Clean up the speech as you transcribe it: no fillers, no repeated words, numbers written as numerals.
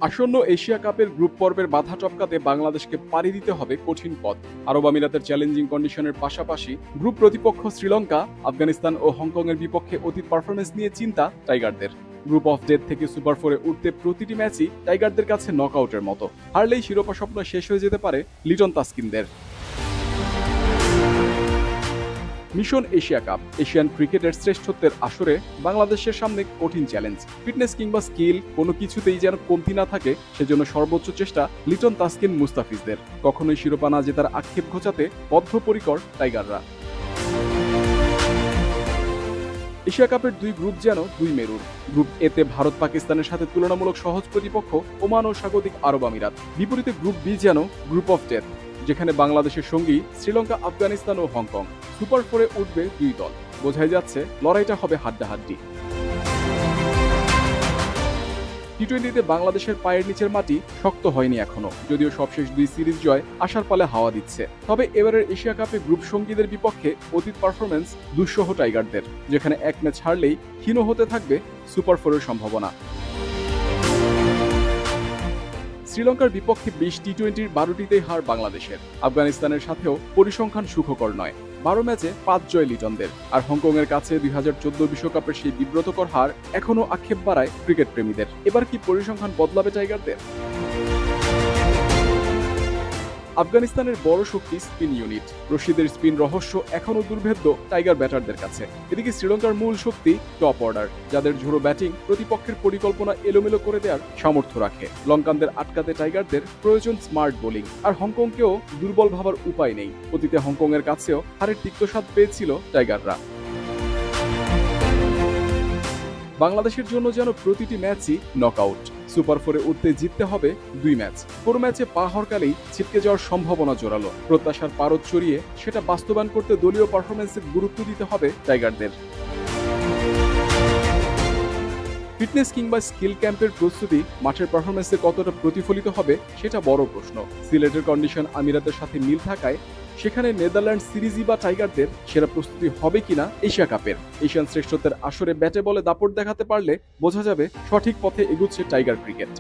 আসন্ন এশিয়া কাপের গ্রুপ পর্বের বাধা টপকাতে বাংলাদেশকে পাড়ি দিতে হবে কঠিন পথ। আরব আমিরাতের চ্যালেঞ্জিং কন্ডিশনের পাশাপাশি গ্রুপ প্রতিপক্ষ শ্রীলঙ্কা, আফগানিস্তান ও হংকংয়ের বিপক্ষে অতীত পারফরমেন্স নিয়ে চিন্তা টাইগারদের। গ্রুপ অফ ডেথ থেকে সুপার ফোরে উঠতে প্রতিটি ম্যাচই টাইগারদের কাছে নকআউটের মতো। হারলেই শিরোপা স্বপ্ন শেষ হয়ে যেতে পারে লিটন তাসকিনদের। মিশন এশিয়া কাপ এশিয়ান ক্রিকেটের শ্রেষ্ঠত্বের আসরে বাংলাদেশের সামনে কঠিন চ্যালেঞ্জ। ফিটনেস কিংবা স্কিল কোনো কিছুতেই যেন কমতি না থাকে, সেজন্য সর্বোচ্চ চেষ্টা লিটন তাসকিন মুস্তাফিজদের। কখনোই শিরোপা না জেতার আক্ষেপ ঘোচাতে বদ্ধপরিকর টাইগাররা। এশিয়া কাপের দুই গ্রুপ যেন দুই মেরুর। গ্রুপ এতে ভারত পাকিস্তানের সাথে তুলনামূলক সহজ প্রতিপক্ষ ওমান ও স্বাগতিক আরব আমিরাত। বিপরীতে গ্রুপ বি যেন গ্রুপ অফ ডেথ, যেখানে বাংলাদেশের সঙ্গী শ্রীলঙ্কা, আফগানিস্তান ও হংকং। সুপার ফোরে উঠবে দুই দল, বোঝাই যাচ্ছে লড়াইটা হবে হাড্ডাহাড্ডি। টি-20তে বাংলাদেশের পায়ের নিচের মাটি শক্ত হয়নি এখনো, যদিও সবশেষ দুই সিরিজ জয় আশার পালে হাওয়া দিচ্ছে। তবে এবারের এশিয়া কাপে গ্রুপ সঙ্গীদের বিপক্ষে অতীত পারফরমেন্স দুঃসহ টাইগারদের, যেখানে এক ম্যাচ হারলেই ক্ষীণ হতে থাকবে সুপার ফোরের সম্ভাবনা। শ্রীলঙ্কার বিপক্ষে 20 টি-20-র 12টিতেই হার বাংলাদেশের। আফগানিস্তানের সাথেও পরিসংখ্যান সুখকর নয়, 12 ম্যাচে 5 জয় লিটনদের। আর হংকংয়ের কাছে 2014 বিশ্বকাপের সেই বিব্রতকর হার এখনও আক্ষেপ বাড়ায় ক্রিকেট প্রেমীদের। এবার কি পরিসংখ্যান বদলাবে টাইগারদের? আফগানিস্তানের বড় শক্তি স্পিন ইউনিট। রশিদের স্পিন রহস্য এখনও দুর্ভেদ্য টাইগার ব্যাটারদের কাছে। এদিকে শ্রীলঙ্কার মূল শক্তি টপ অর্ডার, যাদের ঝোড়ো ব্যাটিং প্রতিপক্ষের পরিকল্পনা এলোমেলো করে দেওয়ার সামর্থ্য রাখে। লঙ্কানদের আটকাতে টাইগারদের প্রয়োজন স্মার্ট বোলিং। আর হংকংকেও দুর্বল ভাবার উপায় নেই। অতীতে হংকংয়ের কাছেও হারের তিক্তস্বাদ পেয়েছিল টাইগাররা। বাংলাদেশের জন্য যেন প্রতিটি ম্যাচই নকআউট। সুপার ফোরে উঠতে জিততে হবে দুই ম্যাচ। কোনো ম্যাচে পা হরকালেই ছিটকে যাওয়ার সম্ভাবনা জোরালো। প্রত্যাশার পারদ চড়িয়ে সেটা বাস্তবায়ন করতে দলীয় পারফরমেন্সে গুরুত্ব দিতে হবে টাইগারদের। ফিটনেস কিংবা স্কিল ক্যাম্পের প্রস্তুতি মাঠের পারফরমেন্সে কতটা প্রতিফলিত হবে সেটা বড় প্রশ্ন। সিলেটের কন্ডিশন আমিরাতের সাথে মিল থাকায় সেখানে নেদারল্যান্ড সিরিজই বা টাইগারদের সেরা প্রস্তুতি হবে কিনা এশিয়া কাপের। এশিয়ান শ্রেষ্ঠত্বের আসরে ব্যাটে বলে দাপট দেখাতে পারলে বোঝা যাবে সঠিক পথে এগুচ্ছে টাইগার ক্রিকেট।